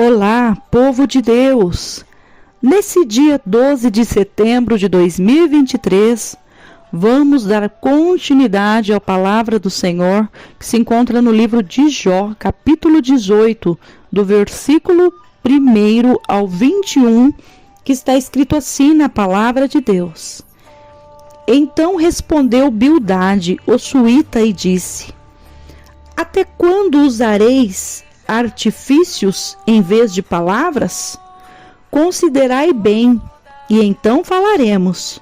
Olá, povo de Deus! Nesse dia 12 de setembro de 2023, vamos dar continuidade à palavra do Senhor que se encontra no livro de Jó, capítulo 18, do versículo 1 ao 21, que está escrito assim na palavra de Deus. Então respondeu Bildade, o suíta, e disse: Até quando usareis artifícios em vez de palavras? Considerai bem, e então falaremos.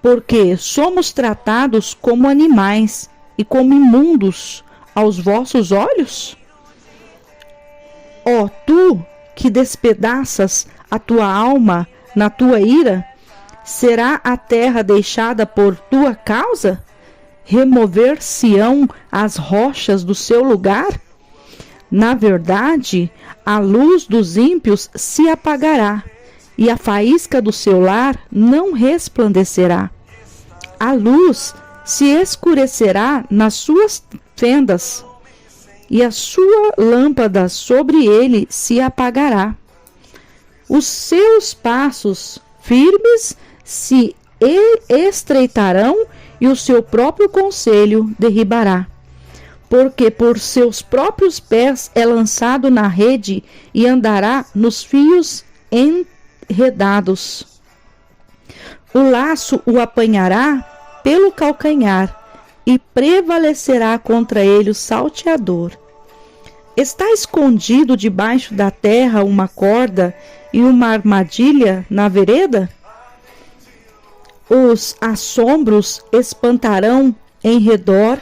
Porque somos tratados como animais e como imundos aos vossos olhos? Ó tu que despedaças a tua alma na tua ira, será a terra deixada por tua causa? Remover-se-ão as rochas do seu lugar? Na verdade, a luz dos ímpios se apagará, e a faísca do seu lar não resplandecerá. A luz se escurecerá nas suas tendas, e a sua lâmpada sobre ele se apagará. Os seus passos firmes se estreitarão, e o seu próprio conselho derribará. Porque por seus próprios pés é lançado na rede e andará nos fios enredados. O laço o apanhará pelo calcanhar e prevalecerá contra ele o salteador. Está escondido debaixo da terra uma corda e uma armadilha na vereda? Os assombros espantarão em redor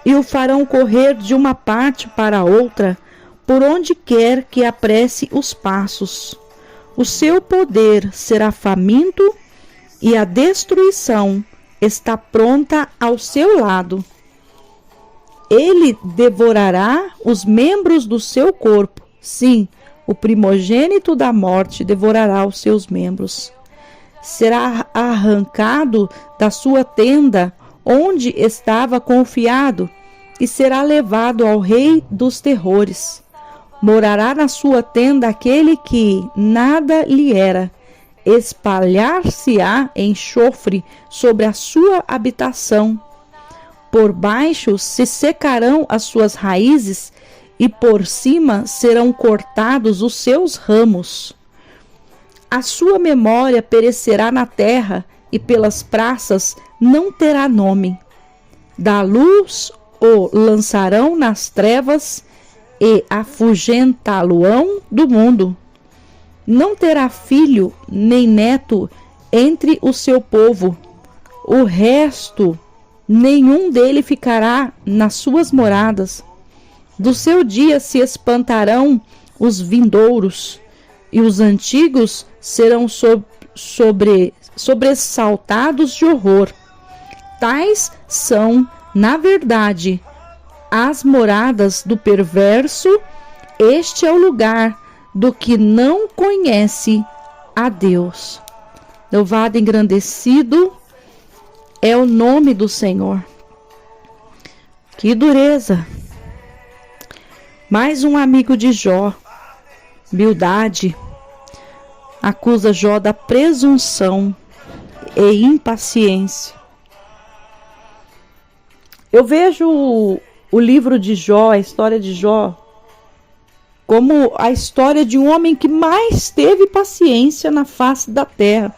e o farão correr de uma parte para outra, por onde quer que apresse os passos. O seu poder será faminto e a destruição está pronta ao seu lado. Ele devorará os membros do seu corpo. Sim, o primogênito da morte devorará os seus membros. Será arrancado da sua tenda, onde estava confiado, e será levado ao rei dos terrores. Morará na sua tenda aquele que nada lhe era. Espalhar-se-á enxofre sobre a sua habitação. Por baixo se secarão as suas raízes, e por cima serão cortados os seus ramos. A sua memória perecerá na terra, e pelas praças não terá nome. Da luz o lançarão nas trevas e afugentá-lo-ão do mundo. Não terá filho nem neto entre o seu povo. O resto, nenhum dele ficará nas suas moradas. Do seu dia se espantarão os vindouros, e os antigos serão sobressaltados de horror. Tais são, na verdade, as moradas do perverso. Este é o lugar do que não conhece a Deus. Louvado e engrandecido é o nome do Senhor. Que dureza! Mais um amigo de Jó, Bildade, acusa Jó da presunção e impaciência. Eu vejo o livro de Jó, a história de Jó, como a história de um homem que mais teve paciência na face da terra.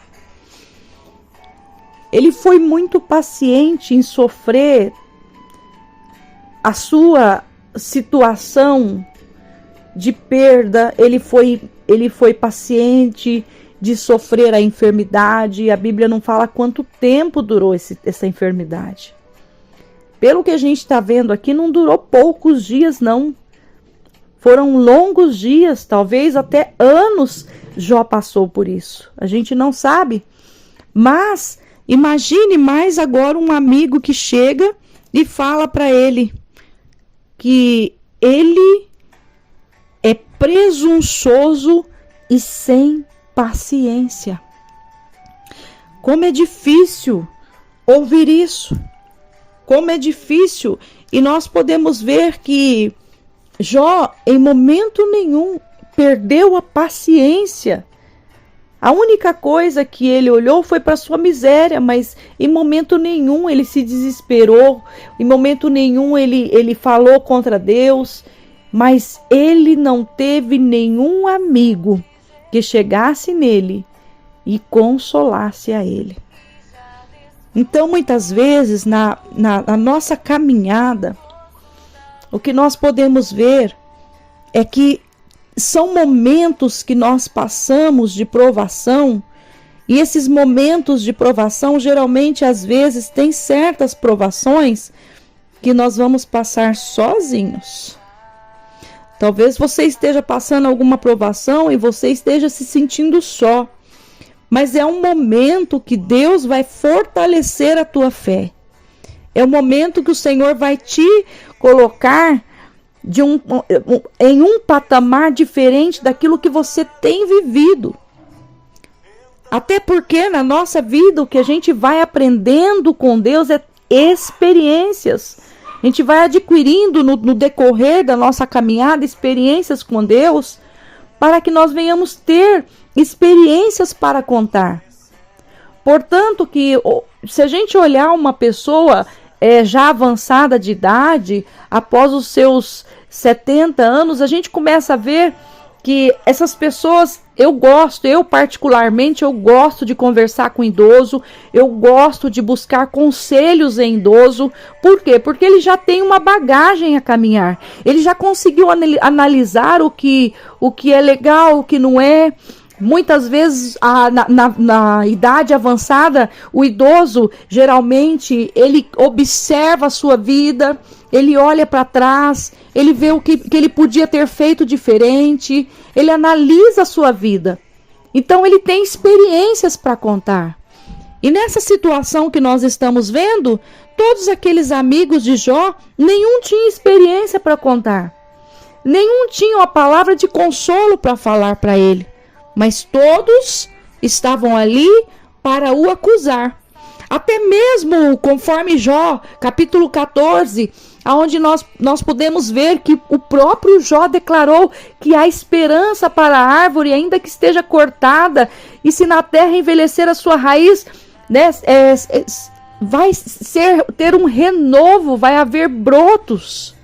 Ele foi muito paciente em sofrer a sua situação de perda. Ele foi paciente de sofrer a enfermidade. A Bíblia não fala quanto tempo durou essa enfermidade. Pelo que a gente está vendo aqui, não durou poucos dias, não. Foram longos dias, talvez até anos Jó passou por isso. A gente não sabe. Mas imagine mais agora um amigo que chega e fala para ele que ele é presunçoso e sem paciência. Como é difícil ouvir isso. Como é difícil. E nós podemos ver que Jó, em momento nenhum, perdeu a paciência. A única coisa que ele olhou foi para sua miséria, mas em momento nenhum ele se desesperou, em momento nenhum ele falou contra Deus, mas ele não teve nenhum amigo que chegasse nele e consolasse a ele. Então, muitas vezes, na nossa caminhada, o que nós podemos ver é que são momentos que nós passamos de provação, e esses momentos de provação, geralmente, às vezes, tem certas provações que nós vamos passar sozinhos. Talvez você esteja passando alguma provação e você esteja se sentindo só, mas é um momento que Deus vai fortalecer a tua fé. É um momento que o Senhor vai te colocar em um patamar diferente daquilo que você tem vivido. Até porque na nossa vida o que a gente vai aprendendo com Deus é experiências. A gente vai adquirindo no decorrer da nossa caminhada experiências com Deus, para que nós venhamos ter experiências para contar. Portanto, que se a gente olhar uma pessoa já avançada de idade, após os seus 70 anos, a gente começa a ver que essas pessoas, eu particularmente gosto de conversar com idoso, eu gosto de buscar conselhos em idoso. Por quê? Porque ele já tem uma bagagem a caminhar, ele já conseguiu analisar o que é legal, o que não é. Muitas vezes, na idade avançada, o idoso, geralmente, ele observa a sua vida, ele olha para trás, ele vê o que ele podia ter feito diferente, ele analisa a sua vida. Então, ele tem experiências para contar. E nessa situação que nós estamos vendo, todos aqueles amigos de Jó, nenhum tinha experiência para contar. Nenhum tinha uma palavra de consolo para falar para ele. Mas todos estavam ali para o acusar. Até mesmo conforme Jó, capítulo 14, onde nós podemos ver que o próprio Jó declarou que há esperança para a árvore, ainda que esteja cortada, e se na terra envelhecer a sua raiz, né, vai ter um renovo, vai haver brotos.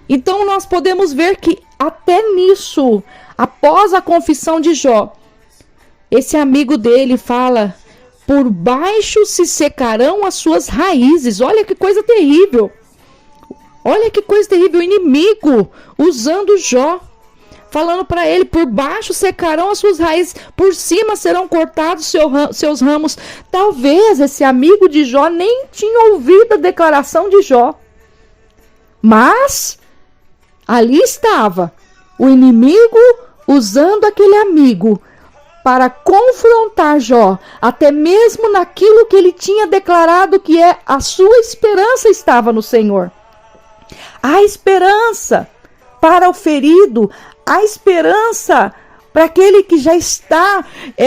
Então nós podemos ver que até nisso, após a confissão de Jó, esse amigo dele fala: por baixo se secarão as suas raízes. Olha que coisa terrível. Olha que coisa terrível. O inimigo usando Jó, falando para ele: por baixo secarão as suas raízes, por cima serão cortados seus ramos. Talvez esse amigo de Jó nem tinha ouvido a declaração de Jó, mas ali estava o inimigo usando aquele amigo para confrontar Jó, até mesmo naquilo que ele tinha declarado que a sua esperança estava no Senhor. A esperança para o ferido, a esperança para aquele que já está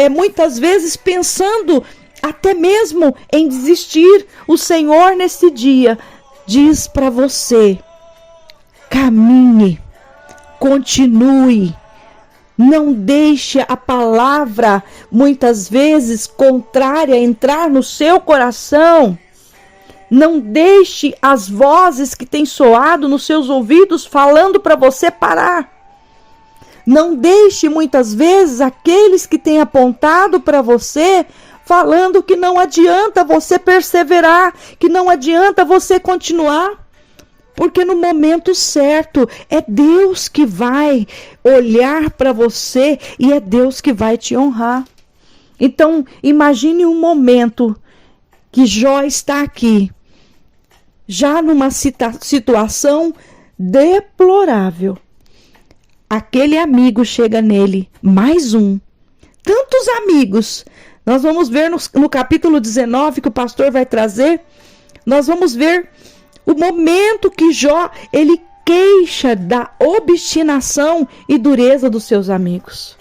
muitas vezes pensando até mesmo em desistir. O Senhor nesse dia diz para você: caminhe, continue, não deixe a palavra, muitas vezes contrária, entrar no seu coração. Não deixe as vozes que têm soado nos seus ouvidos falando para você parar. Não deixe muitas vezes aqueles que têm apontado para você falando que não adianta você perseverar, que não adianta você continuar. Porque no momento certo é Deus que vai olhar para você e é Deus que vai te honrar. Então, imagine um momento que Jó está aqui, já numa situação deplorável. Aquele amigo chega nele, mais um. Tantos amigos. Nós vamos ver no capítulo 19 que o pastor vai trazer, nós vamos ver o momento que Jó, ele queixa da obstinação e dureza dos seus amigos.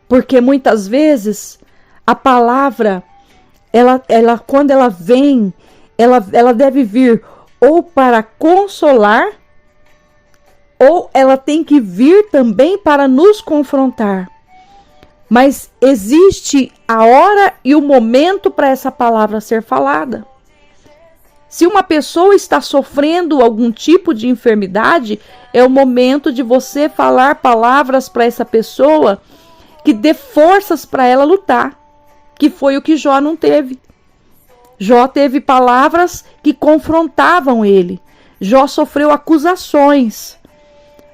Porque muitas vezes a palavra, ela quando ela vem, ela deve vir ou para consolar ou ela tem que vir também para nos confrontar. Mas existe a hora e o momento para essa palavra ser falada. Se uma pessoa está sofrendo algum tipo de enfermidade, é o momento de você falar palavras para essa pessoa que dê forças para ela lutar, que foi o que Jó não teve. Jó teve palavras que confrontavam ele. Jó sofreu acusações.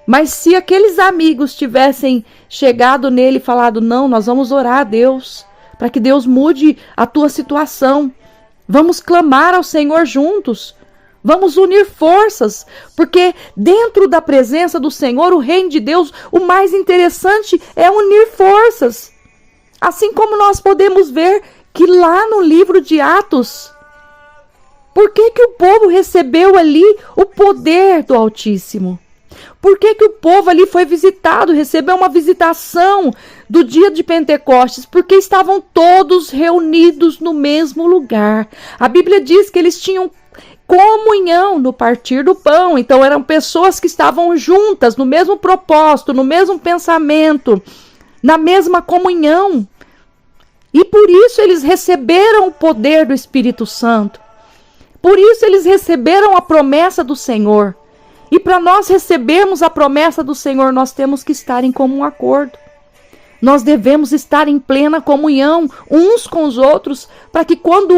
Mas se aqueles amigos tivessem chegado nele e falado, não, nós vamos orar a Deus, para que Deus mude a tua situação. Vamos clamar ao Senhor juntos. Vamos unir forças, porque dentro da presença do Senhor, o reino de Deus, o mais interessante é unir forças. Assim como nós podemos ver que lá no livro de Atos, por que o povo recebeu ali o poder do Altíssimo? Por que o povo ali foi visitado, recebeu uma visitação do dia de Pentecostes? Porque estavam todos reunidos no mesmo lugar. A Bíblia diz que eles tinham comunhão no partir do pão. Então eram pessoas que estavam juntas, no mesmo propósito, no mesmo pensamento, na mesma comunhão. E por isso eles receberam o poder do Espírito Santo. Por isso eles receberam a promessa do Senhor. E para nós recebermos a promessa do Senhor, nós temos que estar em comum acordo. Nós devemos estar em plena comunhão uns com os outros, para que quando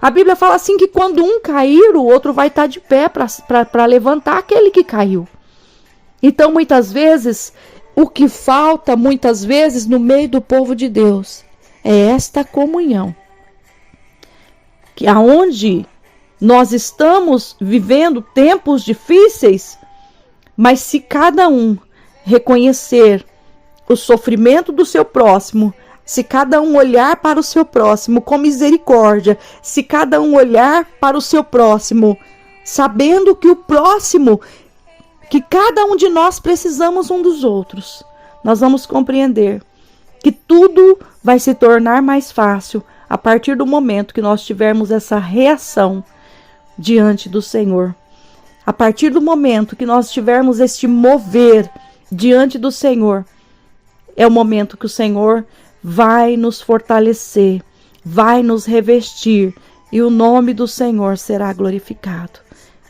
a Bíblia fala assim, que quando um cair, o outro vai estar de pé para levantar aquele que caiu. Então, muitas vezes, o que falta, muitas vezes, no meio do povo de Deus, é esta comunhão. Que aonde nós estamos vivendo tempos difíceis, mas se cada um reconhecer o sofrimento do seu próximo, se cada um olhar para o seu próximo com misericórdia, se cada um olhar para o seu próximo, sabendo que o próximo, que cada um de nós precisamos um dos outros, nós vamos compreender que tudo vai se tornar mais fácil a partir do momento que nós tivermos essa reação diante do Senhor. A partir do momento que nós tivermos este mover diante do Senhor, é o momento que o Senhor vai nos fortalecer, vai nos revestir e o nome do Senhor será glorificado.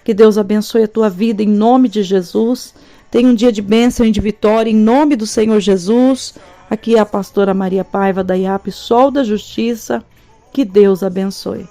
Que Deus abençoe a tua vida em nome de Jesus. Tenha um dia de bênção e de vitória em nome do Senhor Jesus. Aqui é a pastora Maria Paiva da IAP Sol da Justiça. Que Deus abençoe.